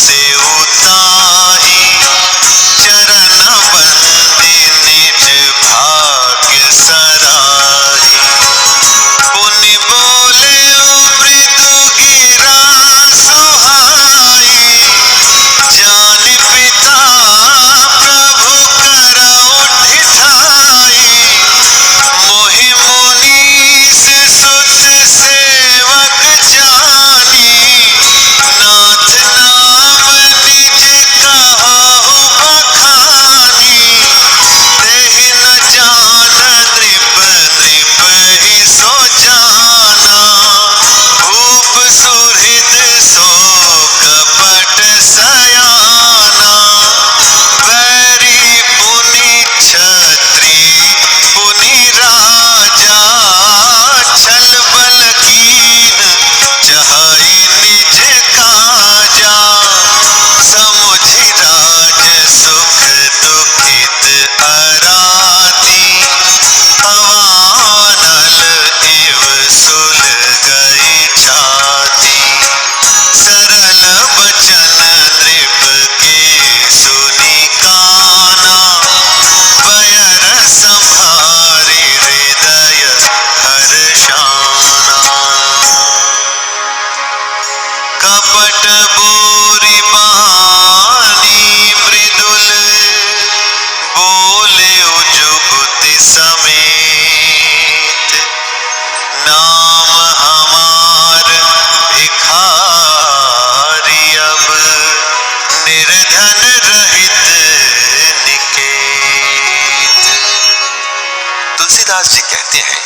से उताही, चरण बंदे निज भाग्य सराही। पुनि बोले मृदु गिरा सुहाई, जान पिता प्रभु करौ ढिठाई। मोहि मुनीस सुत सेवक जानी, नाथ नाम निज कहु बखानी। देहि न जान नृप नृप सो जाना, भूप सुहृद सो कपट सयाना। बैरी पुनि क्षत्रि पुनि राजा, छल बल कीन चहई निज काजा। समुझि राज सुख दुखित अराती, अवानल इव सुल गई छाती। सरल बचन नृप के सुनि काना, बयर संभारि हृदय हर्षाना। कपट बोरि बानी मृदुल, बोले जुगुति समेत। नाम हमार भिखारी, अब निर्धन रहित निकेत। तुलसीदास जी कहते हैं,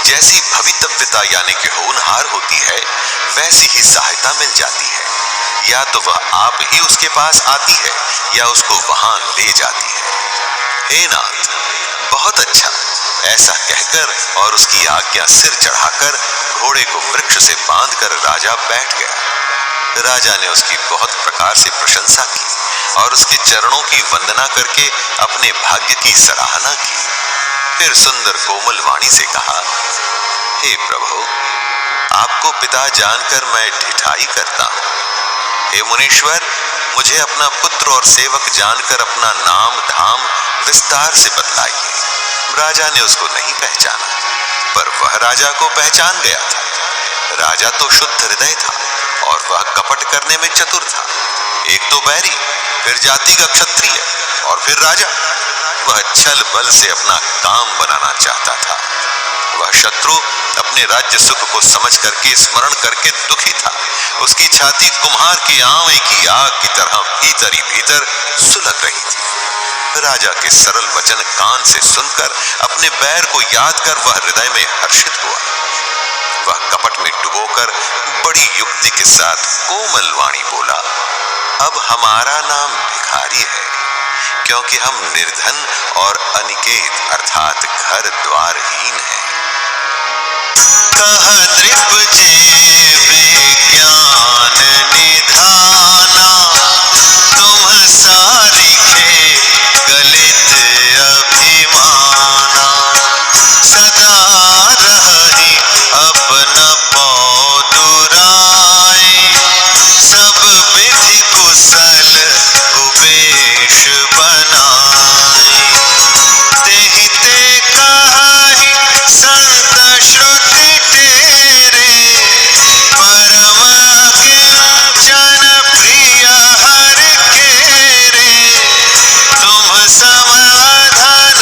जैसी भवितव्यता यानी कि होनहार होती है, वैसी ही सहायता मिल जाती है। या तो वह आप ही उसके पास आती है या उसको वहां ले जाती है। हे नाथ, बहुत अच्छा, ऐसा कहकर और उसकी आज्ञा सिर चढ़ाकर घोड़े को वृक्ष से बांधकर राजा बैठ गया। राजा ने उसकी बहुत प्रकार से प्रशंसा की और उसके चरणों की वंदना करके अपने भाग्य की सराहना की। फिर सुंदर कोमल वाणी से कहा, हे प्रभु, आपको पिता जानकर मैं ढिठाई करता हूं। हे मुनीश्वर, मुझे अपना पुत्र और सेवक जानकर अपना नाम धाम विस्तार से बतलाइए। राजा ने उसको नहीं पहचाना, पर वह राजा को पहचान गया था। राजा तो शुद्ध हृदय था और वह कपट करने में चतुर था। एक तो बैरी, फिर जाति का क्षत्रिय और फिर राजा। वह छल बल से अपना काम बनाना चाहता था। वह शत्रु अपने राज्य सुख को समझ करके स्मरण करके दुखी था। उसकी छाती कुम्हार की आंवें की आग की तरह भीतर ही भीतर सुलग रही थी। राजा के सरल वचन कान से सुनकर अपने बैर को याद कर वह हृदय में हर्षित हुआ। वह कपट में डुबोकर बड़ी युक्ति के साथ कोमल वाणी बोला, अब हमारा नाम भिखारी है, क्योंकि हम निर्धन और अनिकेत अर्थात घर द्वारहीन हैं। कह नृप जे विज्ञान निधाना, तुम सारिखे गलित अभिमाना। सदा रही अपना पौदुराए, सब विधि कुशल उवेश बनाए। तेहि ते कहाहि संत श्रुति तेरे, परम किंचन प्रिय हर केरे। तुम समाधान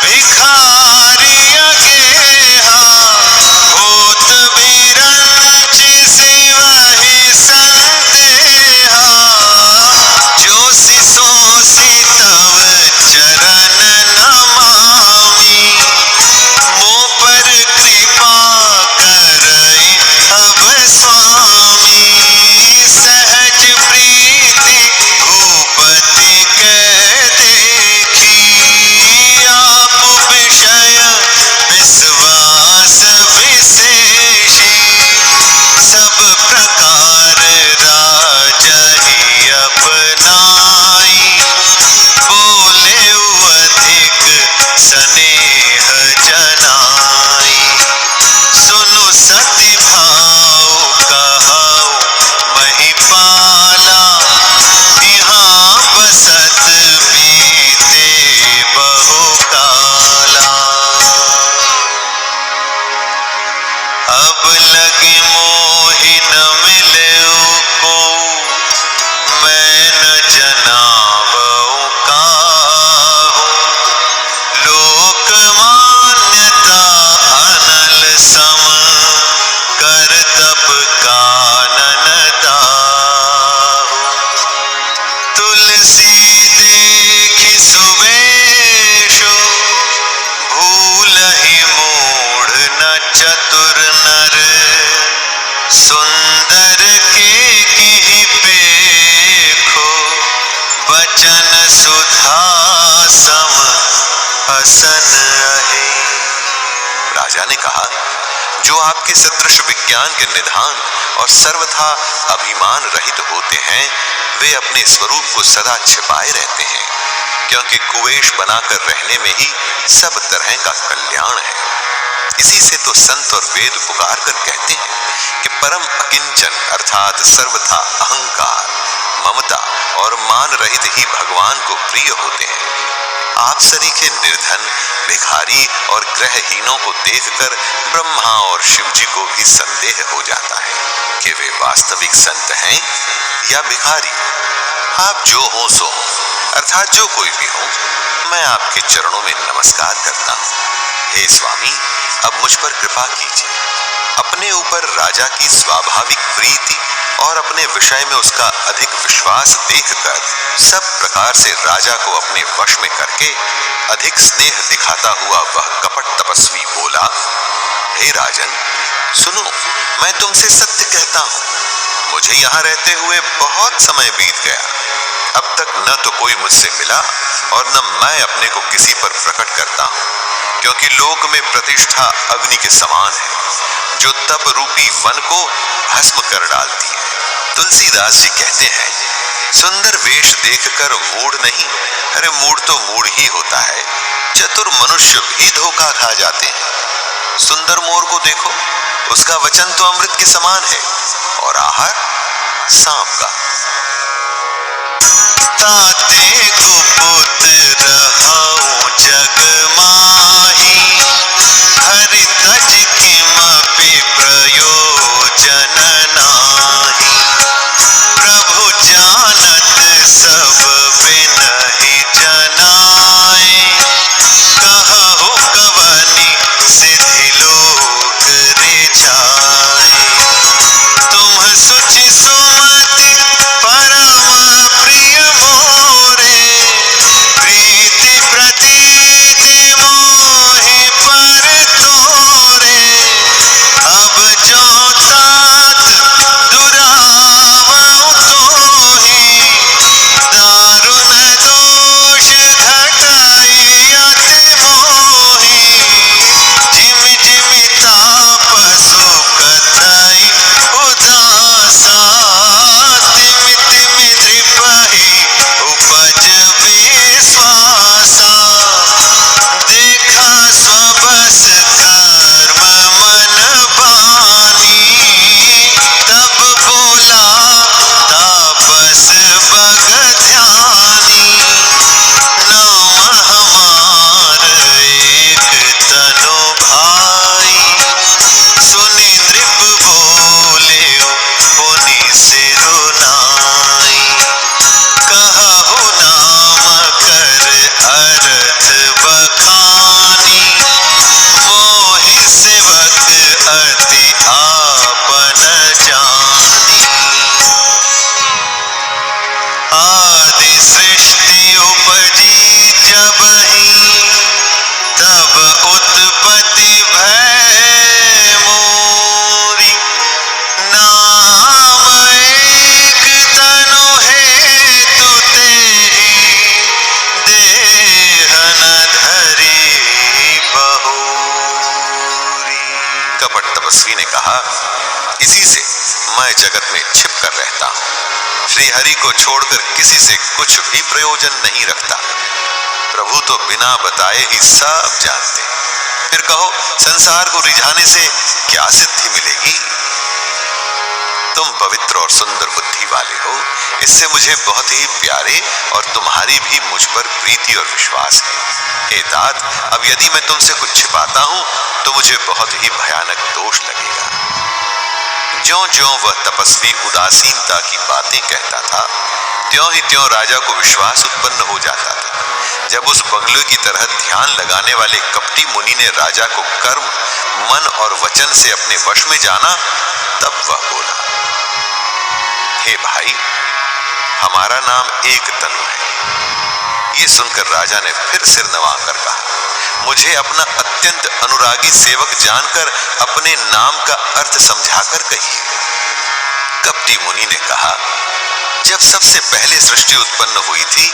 भिखारी अगेहा, होत बिरंच सिवहि संदेहा। सुंदर के की पेखो, बचन सुधा सम हसन रहे। राजा ने कहा, जो आपके सदृश विज्ञान के निधान और सर्वथा अभिमान रहित होते हैं, वे अपने स्वरूप को सदा छिपाए रहते हैं, क्योंकि कुवेश बनाकर रहने में ही सब तरह का कल्याण है। इसी से तो संत और वेद पुकार कर कहते हैं कि परम अकिंचन अर्थात सर्वथा अहंकार, ममता और मान रहित ही भगवान को प्रिय होते हैं। आप सरीखे निर्धन, भिखारी और ग्रहहीनों को देखकर ब्रह्मा और शिव जी को भी संदेह हो जाता है कि वे वास्तविक संत हैं या भिखारी। आप जो हो सो हो, अर्थात जो कोई भी हो, मैं आपके चरणों में नमस्कार करता हूँ। हे स्वामी, अब मुझ पर कृपा कीजिए। अपने ऊपर राजा की स्वाभाविक प्रीति और अपने विषय में उसका अधिक विश्वास देखकर सब प्रकार से राजा को अपने वश में करके अधिक स्नेह दिखाता हुआ वह कपट तपस्वी बोला, हे राजन, सुनो, मैं तुमसे सत्य कहता हूँ, मुझे यहाँ रहते हुए बहुत समय बीत गया। अब तक न तो कोई मुझसे मिला और न मैं अपने को किसी पर प्रकट करता हूँ, क्योंकि लोक में प्रतिष्ठा अग्नि के समान है, जो तप रूपी वन को भस्म कर डालती है। तुलसीदास जी कहते हैं, सुंदर वेश देखकर मूढ़ नहीं, अरे मूढ़ तो मूढ़ ही होता है, चतुर मनुष्य भी धोखा खा जाते हैं। सुंदर मोर को देखो, उसका वचन तो अमृत के समान है और आहार सांप का। ताते गुपुत रहाऊं जग माही, हरि तज किमपि प्रयोजन नाही। प्रभु जानत सब बिनहि जनाए, कहु कवनि सिद्धि लोक रिझाए। तुम सुचि सुमति परम प्रिय मोरे, प्रीति प्रतीति मोहि पर तोरे। अब जो तात दुरावउ तोहि, दारुण दोष घटाई अति मोहि। जिम जिम तापसु कथई उदासा, तिम तिम दृपहि उपज विश्वासा। देखा स्वबस कर्म मन बानी, तब बोला तापस बग ध्यानी। नाम हमार एक तनु भाई, सुनि नृप बोले पुनि सिरुनाई। कहु नाम कर अर्थ बखानी, मोहि सेवक अति आपन जानी। आदि सृष्टि उपजी जबहि, तब उत्पत्ति भय मोरी। नाम एक तनु हेतु तेहि, देह न धरि बहुरी। कपट तपस्वी ने कहा, इसी से मैं जगत में छिप कर रहता हूँ। श्री हरि को छोड़कर किसी से कुछ भी प्रयोजन नहीं रखता। प्रभु तो बिना बताए ही सब जानते हैं। फिर कहो, संसार को रिझाने से क्या सिद्धि मिलेगी? तुम पवित्र और सुंदर बुद्धि वाले हो, इससे मुझे बहुत ही प्यारे और तुम्हारी भी मुझ पर प्रीति और विश्वास है। हे तात, अब यदि मैं तुमसे कुछ छिपाता हूं तो मुझे बहुत ही भयानक दोष लगेगा। ज्यों ज्यों वह तपस्वी उदासीनता की बातें कहता था, त्यों ही त्यों राजा को विश्वास उत्पन्न हो जाता था। जब उस बगले की तरह ध्यान लगाने वाले कपटी मुनि ने राजा को कर्म, मन और वचन से अपने वश में जाना, तब वह बोला, हे भाई, हमारा नाम एक तनु है। ये सुनकर राजा ने फिर सिर नवाकर कहा, मुझे अपना अत्यंत अनुरागी सेवक जानकर अपने नाम का अर्थ समझाकर कहिए। कपटी मुनि ने कहा, जब सबसे पहले सृष्टि उत्पन्न हुई थी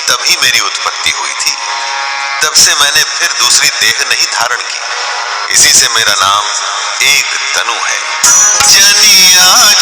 तभी मेरी उत्पत्ति हुई थी। तब से मैंने फिर दूसरी देह नहीं धारण की। इसी से मेरा नाम एक तनु है। जनिया